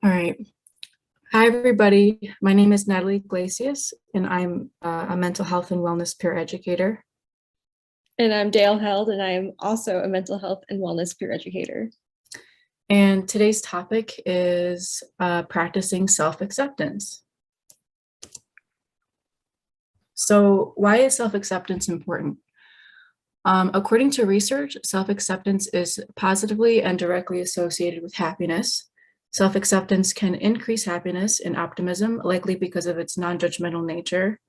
All right. Hi, everybody. My name is Natalie Iglesias, and I'm a mental health and wellness peer educator. And I'm Daille Held, and I am also a mental health and wellness peer educator. And today's topic is practicing self-acceptance. So why is self-acceptance important? According to research, self-acceptance is positively and directly associated with happiness. Self-acceptance can increase happiness and optimism, likely because of its non-judgmental nature.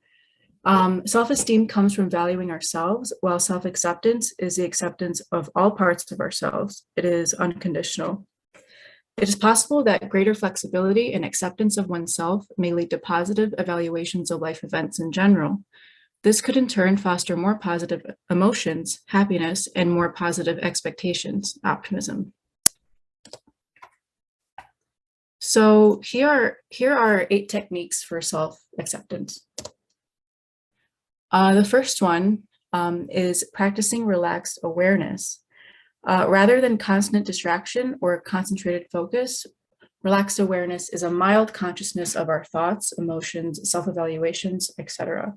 Self-esteem comes from valuing ourselves, while self-acceptance is the acceptance of all parts of ourselves. It is unconditional. It is possible that greater flexibility and acceptance of oneself may lead to positive evaluations of life events in general. This could in turn foster more positive emotions, happiness, and more positive expectations, optimism. So here are 8 techniques for self-acceptance. The first one is practicing relaxed awareness. Rather than constant distraction or concentrated focus, relaxed awareness is a mild consciousness of our thoughts, emotions, self-evaluations, etc.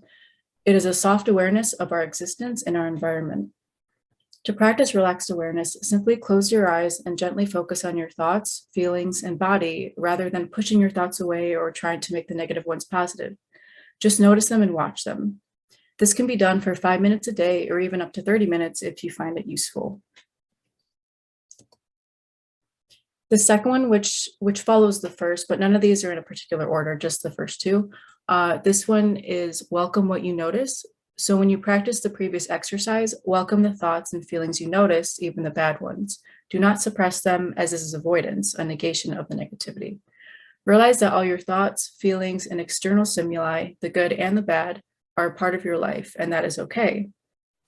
It is a soft awareness of our existence and our environment. To practice relaxed awareness, simply close your eyes and gently focus on your thoughts, feelings, and body rather than pushing your thoughts away or trying to make the negative ones positive. Just notice them and watch them. This can be done for 5 minutes a day or even up to 30 minutes if you find it useful. The second one, which follows the first, but none of these are in a particular order, just the first two. This one is welcome what you notice. So when you practice the previous exercise, welcome the thoughts and feelings you notice, even the bad ones. Do not suppress them, as this is avoidance, a negation of the negativity. Realize that all your thoughts, feelings, and external stimuli, the good and the bad, are part of your life, and that is okay.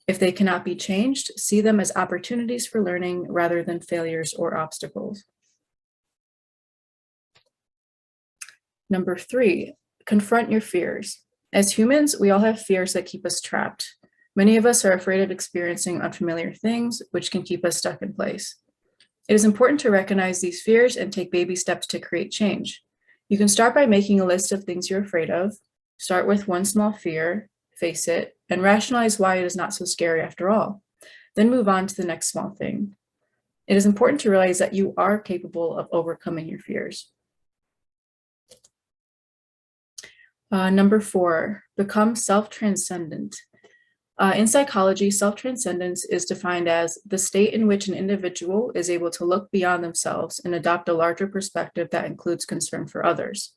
If they cannot be changed, see them as opportunities for learning rather than failures or obstacles. Number 3, confront your fears. As humans, we all have fears that keep us trapped. Many of us are afraid of experiencing unfamiliar things, which can keep us stuck in place. It is important to recognize these fears and take baby steps to create change. You can start by making a list of things you're afraid of. Start with one small fear, face it, and rationalize why it is not so scary after all. Then move on to the next small thing. It is important to realize that you are capable of overcoming your fears. Number 4, become self-transcendent. In psychology, self-transcendence is defined as the state in which an individual is able to look beyond themselves and adopt a larger perspective that includes concern for others.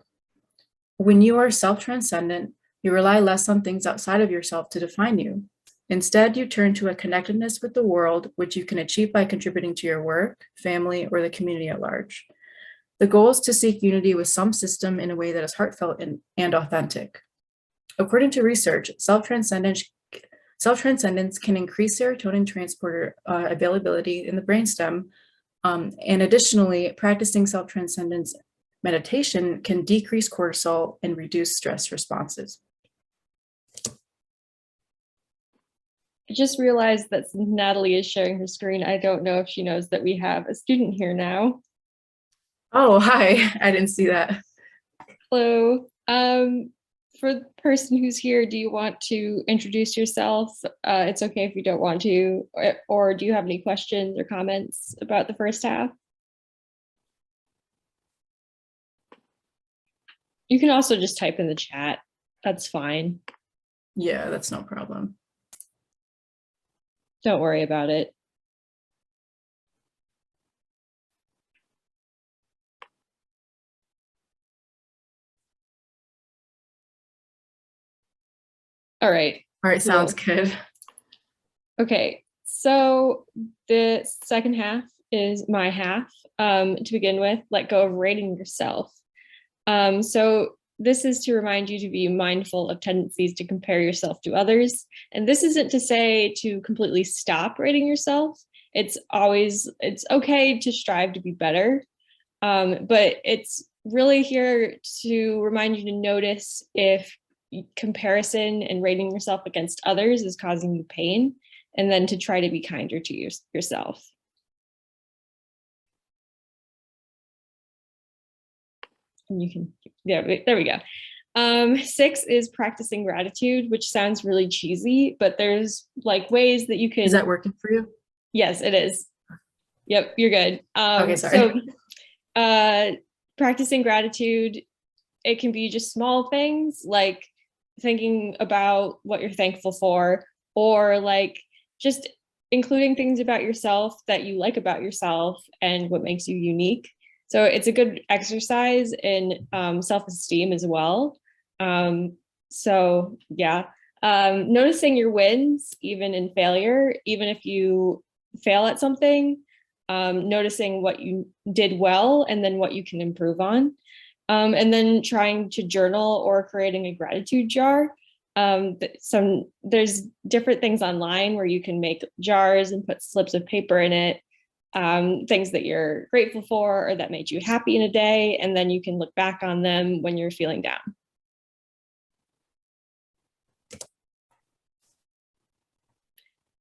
When you are self-transcendent, you rely less on things outside of yourself to define you. Instead, you turn to a connectedness with the world, which you can achieve by contributing to your work, family, or the community at large. The goal is to seek unity with some system in a way that is heartfelt and authentic. According to research, self-transcendence can increase serotonin transporter availability in the brainstem, and additionally, practicing self-transcendence meditation can decrease cortisol and reduce stress responses. I just realized that since Natalie is sharing her screen, I don't know if she knows that we have a student here now. Oh, hi. I didn't see that. Hello. For the person who's here, do you want to introduce yourself? It's okay if you don't want to, or do you have any questions or comments about the first half? You can also just type in the chat. That's fine. Yeah, that's no problem. Don't worry about it. All right. All right, sounds good. Okay, so the second half is my half. To begin with, let go of rating yourself. So this is to remind you to be mindful of tendencies to compare yourself to others. And this isn't to say to completely stop rating yourself. It's okay to strive to be better. But it's really here to remind you to notice if comparison and rating yourself against others is causing you pain, and then to try to be kinder to yourself. and you can, yeah, there we go. 6 is practicing gratitude, which sounds really cheesy, but there's like ways that you can. Is that working for you? Yes, it is. Yep, you're good. Okay, sorry. So practicing gratitude, it can be just small things like thinking about what you're thankful for, or like just including things about yourself that you like about yourself and what makes you unique. So it's a good exercise in self-esteem as well. So yeah, noticing your wins, even in failure, even if you fail at something, noticing what you did well and then what you can improve on. And then trying to journal or creating a gratitude jar. There's different things online where you can make jars and put slips of paper in it, things that you're grateful for or that made you happy in a day, and then you can look back on them when you're feeling down.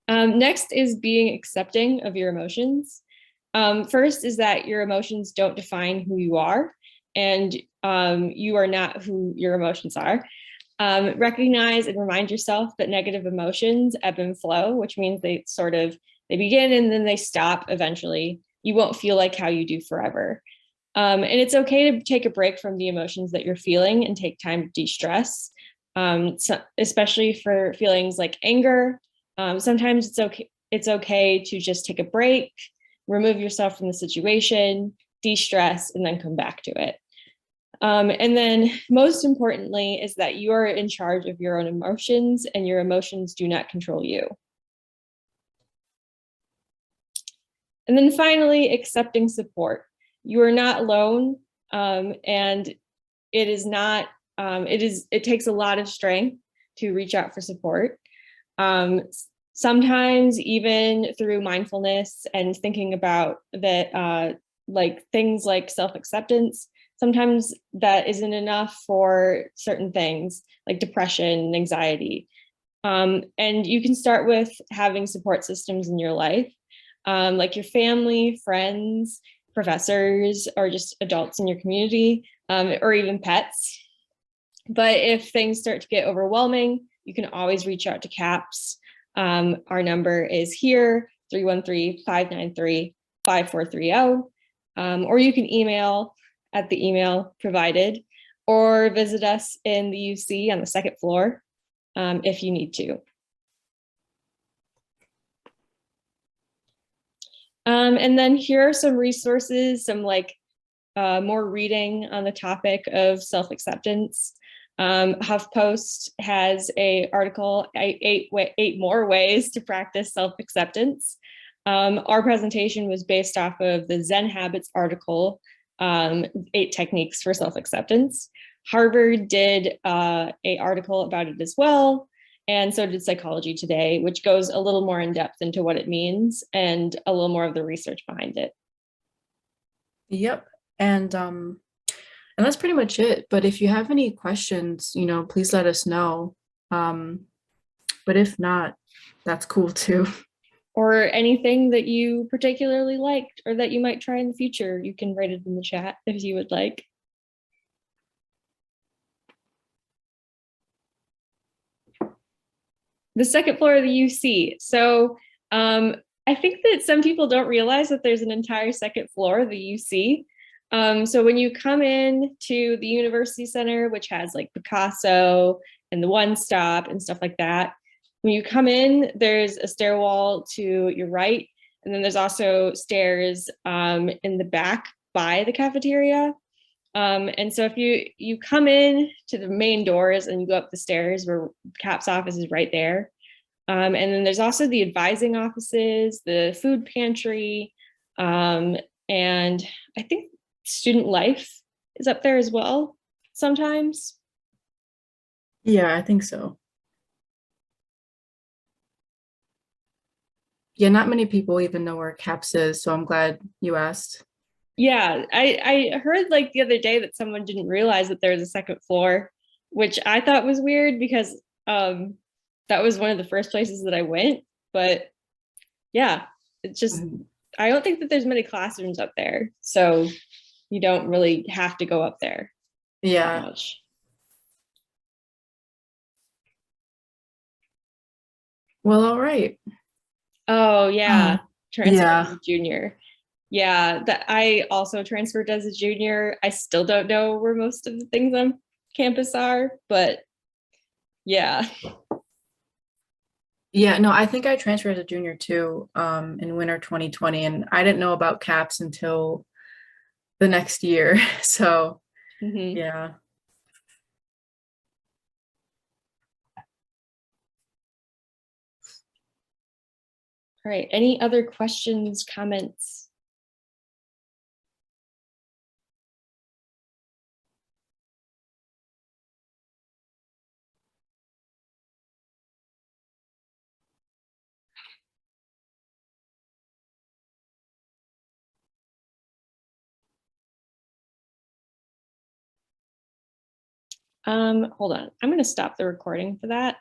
Next is being accepting of your emotions. First is that your emotions don't define who you are, and you are not who your emotions are. Recognize and remind yourself that negative emotions ebb and flow, which means they begin and then they stop eventually. You won't feel like how you do forever. And it's okay to take a break from the emotions that you're feeling and take time to de-stress, especially for feelings like anger. Sometimes it's okay to just take a break, remove yourself from the situation, de-stress, and then come back to it. And then most importantly is that you are in charge of your own emotions and your emotions do not control you. And then finally, accepting support. You are not alone, and it takes a lot of strength to reach out for support. Sometimes even through mindfulness and thinking about that, like things like self-acceptance, sometimes that isn't enough for certain things like depression, anxiety. And you can start with having support systems in your life, like your family, friends, professors, or just adults in your community, or even pets. But if things start to get overwhelming, you can always reach out to CAPS. Our number is here, 313-593-5430. Or you can email at the email provided, or visit us in the UC on the second floor if you need to. And then here are some resources, some more reading on the topic of self-acceptance. HuffPost has an article, eight more ways to practice self-acceptance. Our presentation was based off of the Zen Habits article, 8 techniques for self-acceptance. Harvard did an article about it as well, and so did Psychology Today, which goes a little more in depth into what it means and a little more of the research behind it. Yep, and that's pretty much it. But if you have any questions, please let us know. But if not, that's cool too. Or anything that you particularly liked or that you might try in the future, you can write it in the chat if you would like. The second floor of the UC. So I think that some people don't realize that there's an entire second floor of the UC. So when you come in to the University Center, which has like Picasso and the One Stop and stuff like that, when you come in, there's a stairwell to your right, and then there's also stairs in the back by the cafeteria. And so if you come in to the main doors and you go up the stairs, where CAP's office is right there. And then there's also the advising offices, the food pantry, and I think student life is up there as well sometimes. Yeah, I think so. Yeah, not many people even know where CAPS is, so I'm glad you asked. Yeah, I heard like the other day that someone didn't realize that there was a second floor, which I thought was weird because that was one of the first places that I went. But yeah, it's just, I don't think that there's many classrooms up there, so you don't really have to go up there. Yeah. much. Well, all right. Oh yeah, transfer as Yeah. a junior. Yeah, that I also transferred as a junior. I still don't know where most of the things on campus are, but yeah. Yeah, no, I think I transferred as a junior too, in winter 2020, and I didn't know about caps until the next year. So, Mhm. yeah. All right. Any other questions, comments? Hold on. I'm going to stop the recording for that.